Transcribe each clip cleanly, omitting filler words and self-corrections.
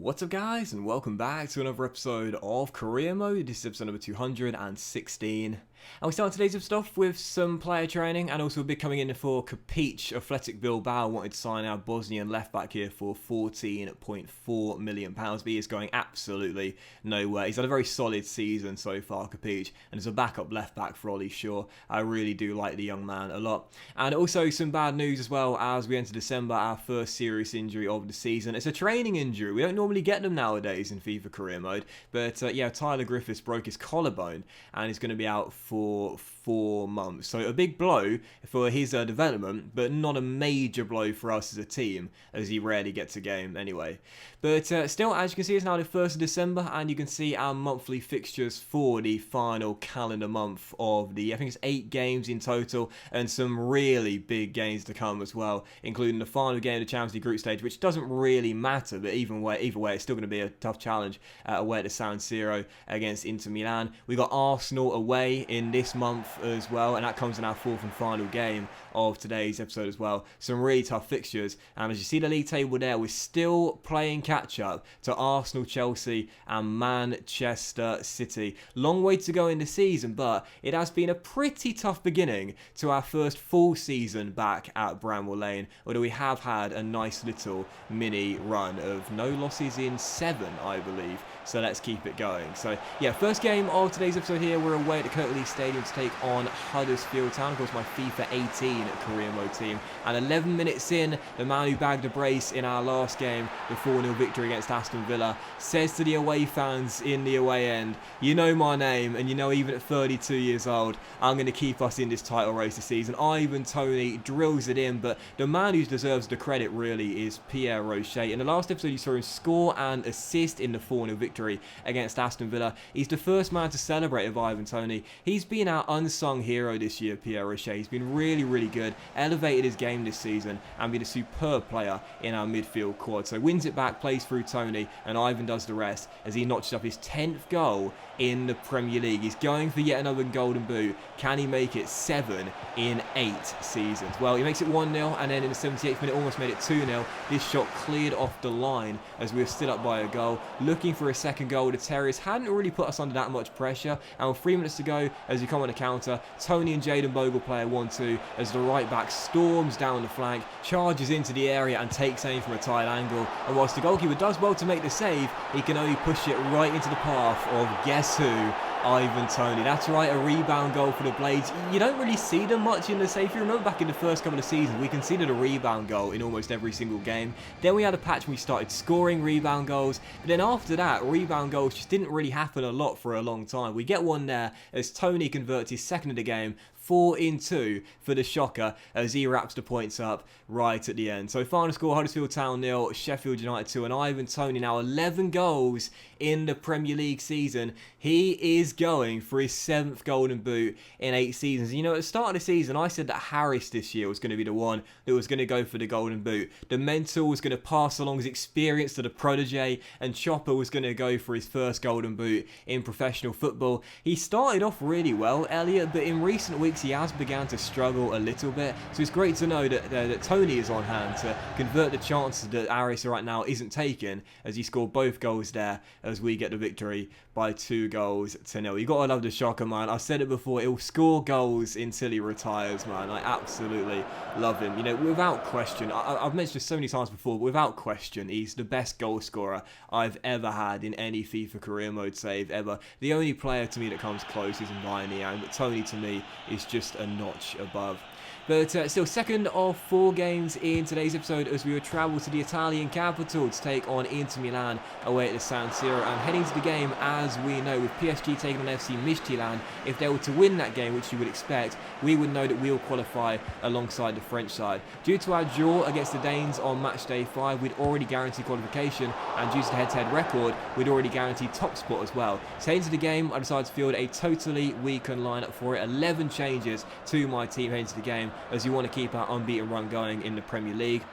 What's up guys, and welcome back to another episode of Career Mode. This is episode number 216. And we start today's episode off with some player training, and also a big coming in for Kapic. Athletic Bilbao wanted to sign our Bosnian left back here for £14.4 million, but he is going absolutely nowhere. He's had a very solid season so far, Kapic, and as a backup left back for Ollie Shaw, I really do like the young man a lot. And also some bad news as well as we enter December, our first serious injury of the season. It's a training injury. We don't normally get them nowadays in FIFA Career Mode, but yeah, Tyler Griffiths broke his collarbone and is going to be out for 4 months. So a big blow for his development, but not a major blow for us as a team, as he rarely gets a game anyway. But still, as you can see, it's now the 1st of December, and you can see our monthly fixtures for the final calendar month of the, I think it's 8 games in total, and some really big games to come as well, including the final game of the Champions League group stage, which doesn't really matter, but either way, it's still going to be a tough challenge away at the San Siro against Inter Milan. We got Arsenal away in this month as well, and that comes in our 4th and final game of today's episode as well. Some really tough fixtures, and as you see the league table there, we're still playing catch up to Arsenal, Chelsea and Manchester City. Long way to go in the season, but it has been a pretty tough beginning to our first full season back at Bramall Lane, although we have had a nice little mini run of no losses in 7, I believe, so let's keep it going. So yeah, first game of today's episode here, we're away at the Kirklees Stadium to take on Huddersfield Town, of course my FIFA 18 career mode team, and 11 minutes in, the man who bagged a brace in our last game, the 4-0 victory against Aston Villa, says to the away fans in the away end, you know my name, and you know even at 32 years old, I'm going to keep us in this title race this season. Ivan Toney drills it in, but the man who deserves the credit really is Pierre Rocher. In the last episode you saw him score and assist in the 4-0 victory against Aston Villa. He's the first man to celebrate with Ivan Toney. He's been our unsung hero this year, Pierre Rocher. He's been really good, elevated his game this season, and been a superb player in our midfield quad. So wins it back, plays through Toney, and Ivan does the rest as he notches up his 10th goal in the Premier League. He's going for yet another golden boot. Can he make it 7 in 8 seasons? Well, he makes it 1-0, and then in the 78th minute almost made it 2-0. This shot cleared off the line as we were still up by a goal. Looking for a second goal, the Terriers hadn't really put us under that much pressure, and with 3 minutes to go as we come on the counter, Toney and Jaden Bogle play a 1-2 as the right back storms down the flank, charges into the area and takes aim from a tight angle, and whilst the goalkeeper does well to make the save, he can only push it right into the path of guess who? Ivan Toney. That's right, a rebound goal for the Blades. You don't really see them much in the save. If you remember back in the first couple of seasons, we conceded a rebound goal in almost every single game. Then we had a patch when we started scoring rebound goals, but then after that, rebound goals just didn't really happen a lot for a long time. We get one there as Toney converts his second of the game, 4-2 for the shocker as he wraps the points up right at the end. So final score, Huddersfield Town 0, Sheffield United 2, and Ivan Toney now 11 goals in the Premier League season. He is going for his 7th golden boot in 8 seasons. You know, at the start of the season, I said that Harris this year was going to be the one that was going to go for the golden boot. The mentor was going to pass along his experience to the protege, and Chopper was going to go for his first golden boot in professional football. He started off really well, Elliot, but in recent weeks he has begun to struggle a little bit, so it's great to know that Toney is on hand to convert the chances that Harris right now isn't taking, as he scored both goals there as we get the victory by 2-0. You gotta love the shocker, man. I've said it before, he'll score goals until he retires, man. I absolutely love him. You know, without question, I've mentioned this so many times before, but without question, he's the best goal scorer I've ever had in any FIFA career mode save ever. The only player to me that comes close is Ryan Niang, but Toney to me is just a notch above. But still, second of 4 games in today's episode as we will travel to the Italian capital to take on Inter Milan away at the San Siro. And heading to the game, as we know, with PSG taking on FC Midtjylland, if they were to win that game, which you would expect, we would know that we will qualify alongside the French side. Due to our draw against the Danes on match day 5, we'd already guaranteed qualification, and due to the head-to-head record, we'd already guaranteed top spot as well. So heading to the game, I decided to field a totally weakened lineup for it. 11 changes to my team heading to the game, as you want to keep our unbeaten run going in the Premier League.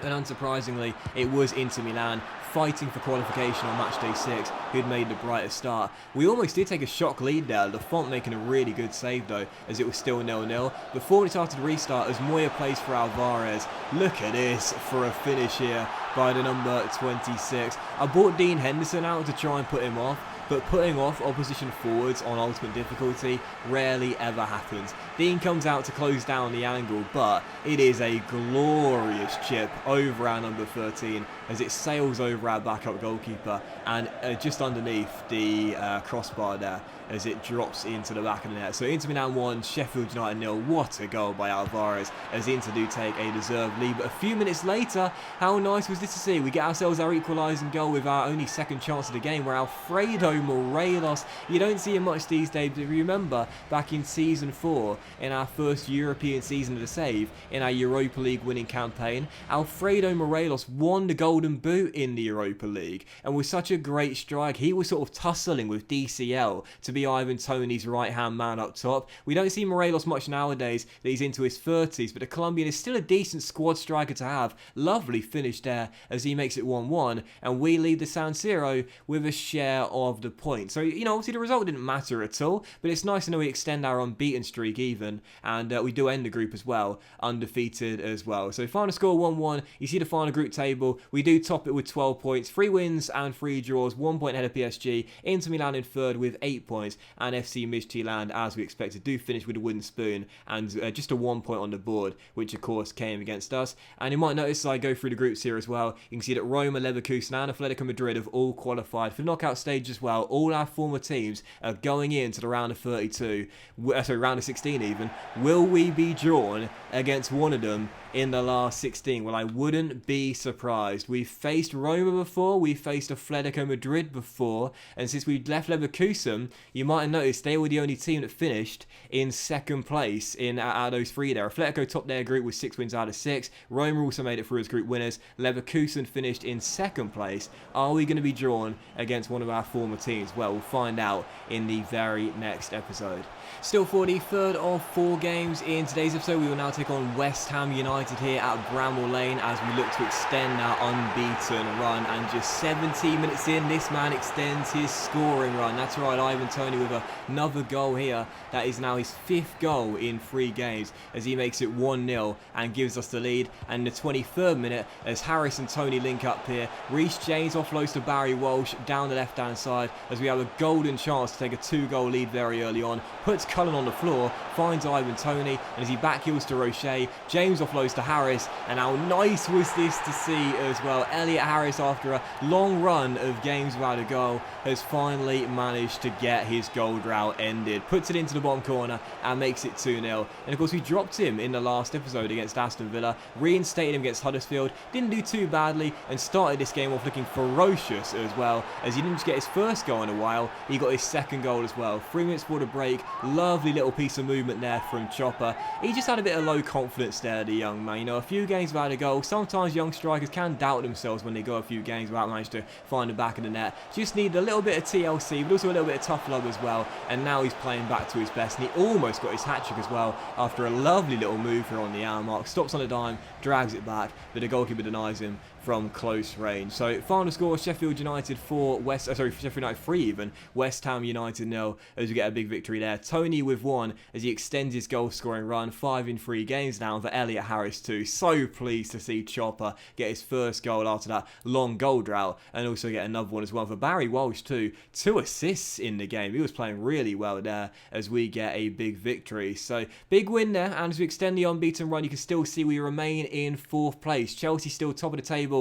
And unsurprisingly, it was Inter Milan fighting for qualification on match day 6 who'd made the brightest start. We almost did take a shock lead there, the Font making a really good save though, as it was still 0-0. But 4 minutes after the restart, as Moya plays for Alvarez, look at this for a finish here. by the number 26. I brought Dean Henderson out to try and put him off, but putting off opposition forwards on ultimate difficulty rarely ever happens. Dean comes out to close down the angle, but it is a glorious chip over our number 13 as it sails over our backup goalkeeper and just underneath the crossbar there as it drops into the back of the net. So Inter Milan 1, Sheffield United 0. What a goal by Alvarez as Inter do take a deserved lead. But a few minutes later, how nice was this to see? We get ourselves our equalising goal with our only second chance of the game, where Alfredo Morelos, you don't see him much these days, but if you remember back in Season 4, in our first European season of the save, in our Europa League winning campaign, Alfredo Morelos won the Golden Boot in the Europa League and was such a great strike. He was sort of tussling with DCL to be Ivan Toney's right-hand man up top. We don't see Morelos much nowadays that he's into his 30s, but the Colombian is still a decent squad striker to have. Lovely finish there as he makes it 1-1, and we lead the San Siro with a share of the point. So, you know, obviously the result didn't matter at all, but it's nice to know we extend our unbeaten streak even, and we do end the group as well, undefeated as well. So final score 1-1. You see the final group table. We do top it with 12 points, 3 wins and 3 draws, 1 point ahead of PSG. Inter Milan in third with 8 points, and FC Midtjylland, as we expected, do finish with a wooden spoon and just a 1 point on the board, which of course came against us. And you might notice as I go through the groups here as well, you can see that Roma, Leverkusen and Atletico Madrid have all qualified for the knockout stage as well. All our former teams are going into the round of 32, round of 16 even. Will we be drawn against one of them in the last 16? Well, I wouldn't be surprised. We've faced Roma before, we've faced Atletico Madrid before, and since we left Leverkusen, you might have noticed they were the only team that finished in second place out of those 3 there. Atletico topped their group with 6 wins out of 6. Roma also made it through as group winners. Leverkusen finished in second place. Are we going to be drawn against one of our former teams? Well, we'll find out in the very next episode. Still for the third of 4 games in today's episode, we will now take on West Ham United here at Bramall Lane as we look to extend our unbeaten run. And just 17 minutes in, this man extends his scoring run. That's right, Ivan Toney with another goal here. That is now his 5th goal in 3 games as he makes it 1-0 and gives us the lead. And the 23rd minute, as Harris and Toney link up here, Reece James offloads to Barry Walsh down the left-hand side as we have a golden chance to take a 2-goal lead very early on. Puts Cullen on the floor, finds Ivan Toney, and as he backheels to Rocher, James offloads to Harris, and how nice was this to see as well. Elliot Harris, after a long run of games without a goal, has finally managed to get his goal drought ended. Puts it into the bottom corner and makes it 2-0. And of course we dropped him in the last episode against Aston Villa, reinstated him against Huddersfield, didn't do too badly, and started this game off looking ferocious as well, as he didn't just get his first goal in a while, he got his second goal as well. 3 minutes before the break, lovely little piece of movement there from Chopper. He just had a bit of low confidence there, the young man. You know, a few games without a goal. Sometimes young strikers can doubt themselves when they go a few games without managing to find the back of the net. Just need a little bit of TLC, but also a little bit of tough love as well. And now he's playing back to his best, and he almost got his hat-trick as well after a lovely little move here on the hour mark. Stops on a dime, drags it back, but the goalkeeper denies him from close range. So final score, Sheffield United 4, Sheffield United 3 even, West Ham United 0, as we get a big victory there. Toney with 1 as he extends his goal scoring run, 5 in 3 games now for Elliot Harris too. So pleased to see Chopper get his first goal after that long goal drought, and also get another one as well for Barry Walsh too. 2 assists in the game. He was playing really well there as we get a big victory. So big win there, and as we extend the unbeaten run, you can still see we remain in 4th place. Chelsea still top of the table,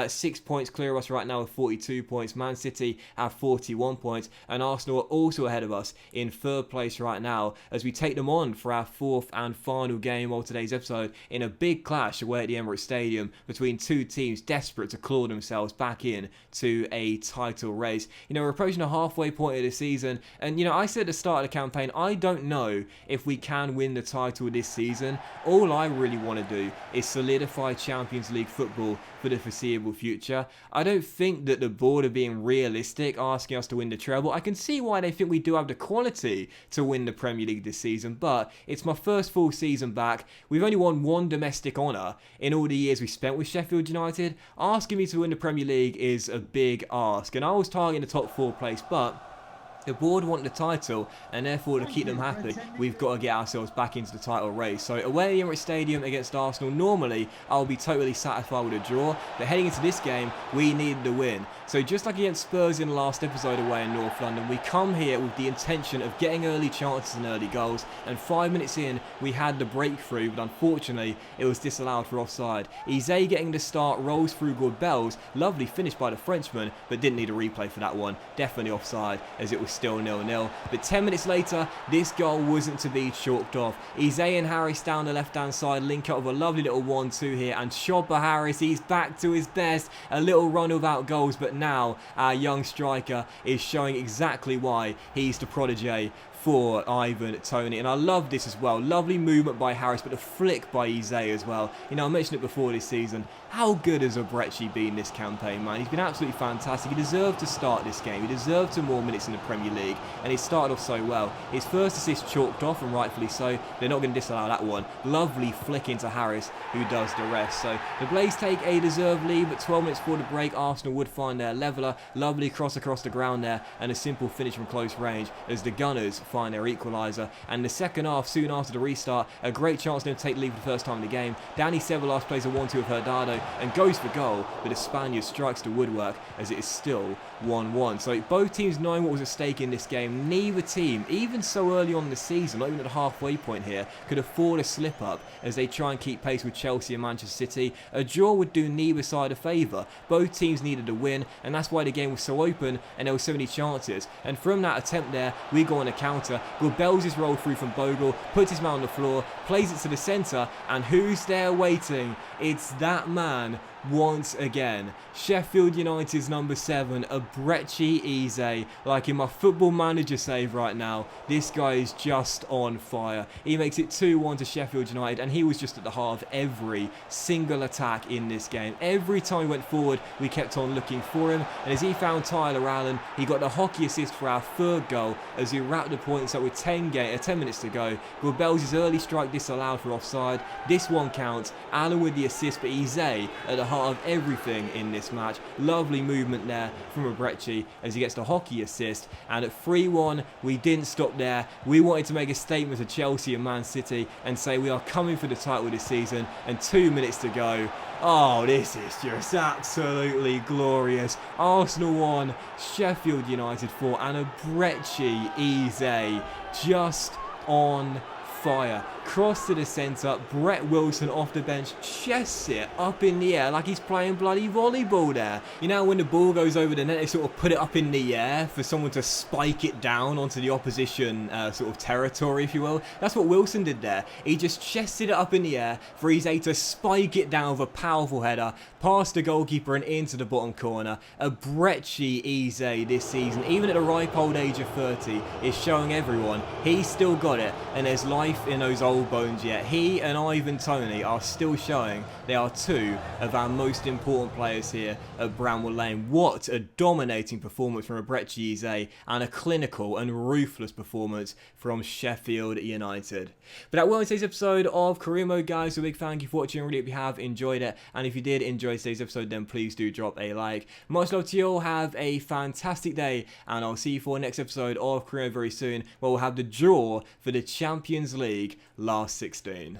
6 points clear of us right now with 42 points. Man City have 41 points, and Arsenal are also ahead of us in 3rd place right now as we take them on for our 4th and final game of today's episode in a big clash away at the Emirates Stadium between 2 teams desperate to claw themselves back in to a title race. You know, we're approaching the halfway point of the season, and you know, I said at the start of the campaign, I don't know if we can win the title this season. All I really want to do is solidify Champions League football for the foreseeable future. I don't think that the board are being realistic asking us to win the treble. I can see why they think we do have the quality to win the Premier League this season, but it's my first full season back. We've only won 1 domestic honour in all the years we spent with Sheffield United. Asking me to win the Premier League is a big ask, and I was targeting the top 4 place, but The board want the title, and therefore to keep them happy, we've got to get ourselves back into the title race. So away at Emirates Stadium against Arsenal, normally I'll be totally satisfied with a draw, but heading into this game, we needed the win. So just like against Spurs in the last episode away in North London, we come here with the intention of getting early chances and early goals, and 5 minutes in, we had the breakthrough, but unfortunately, it was disallowed for offside. Eze getting the start, rolls through good bells, lovely finish by the Frenchman, but didn't need a replay for that one, definitely offside, as it was still 0-0. But 10 minutes later, this goal wasn't to be chalked off. Eze and Harris down the left-hand side, link up with a lovely little 1-2 here, and Chopper Harris, he's back to his best. A little run without goals, but now our young striker is showing exactly why he's the protege for Ivan Toney, and I love this as well. Lovely movement by Harris, but a flick by Eze as well. You know, I mentioned it before this season. How good has Obrechi been this campaign, man? He's been absolutely fantastic. He deserved to start this game. He deserved some more minutes in the Premier League, and he started off so well. His first assist chalked off, and rightfully so. They're not going to disallow that one. Lovely flick into Harris, who does the rest. So the Blades take a deserved lead, but 12 minutes before the break, Arsenal would find their leveller. Lovely cross across the ground there, and a simple finish from close range as the Gunners find their equaliser. And the second half, soon after the restart, a great chance to take the lead for the first time in the game. Dani Ceballos plays a 1-2 with Herdado and goes for goal, but the Spaniard strikes the woodwork as it is still 1-1. So both teams knowing what was at stake in this game, neither team, even so early on in the season, not even at the halfway point here, could afford a slip up as they try and keep pace with Chelsea and Manchester City. A draw would do neither side a favour. Both teams needed a win, and that's why the game was so open and there were so many chances. And from that attempt there, we go on a counter. Bells is rolled through from Bogle, puts his man on the floor, plays it to the centre, and who's there waiting? It's that man once again. Sheffield United's number 7, Obrechi Eze. Like in my Football Manager save right now, this guy is just on fire. He makes it 2-1 to Sheffield United, and he was just at the heart of every single attack in this game. Every time he went forward, we kept on looking for him, and as he found Tyler Allen, he got the hockey assist for our third goal as he wrapped the points up with 10 minutes to go. Bells' early strike disallowed for offside. This one counts. Allen with the assist, but Eze at the heart of everything in this match. Lovely movement there from Obrechi as he gets the hockey assist, and at 3-1 we didn't stop there. We wanted to make a statement to Chelsea and Man City and say we are coming for the title this season, and 2 minutes to go. Oh, this is just absolutely glorious. Arsenal 1, Sheffield United 4, and Obrechi Eze just on fire. Cross to the centre, Brett Wilson off the bench, chests it up in the air like he's playing bloody volleyball there. You know when the ball goes over the net, they sort of put it up in the air for someone to spike it down onto the opposition sort of territory, if you will. That's what Wilson did there. He just chested it up in the air for Eze to spike it down with a powerful header, past the goalkeeper and into the bottom corner. Obrechi Eze this season, even at the ripe old age of 30, is showing everyone he's still got it, and there's life in those old bones yet. He and Ivan Toney are still showing they are two of our most important players here at Bramwell Lane. What a dominating performance from Obrechi Eze, and a clinical and ruthless performance from Sheffield United. But that will end today's episode of Career Mode, guys. So a big thank you for watching. Really hope you have enjoyed it, and if you did enjoy today's episode, then please do drop a like. Much love to you all. Have a fantastic day, and I'll see you for the next episode of Career Mode very soon, where we'll have the draw for the Champions League last 16.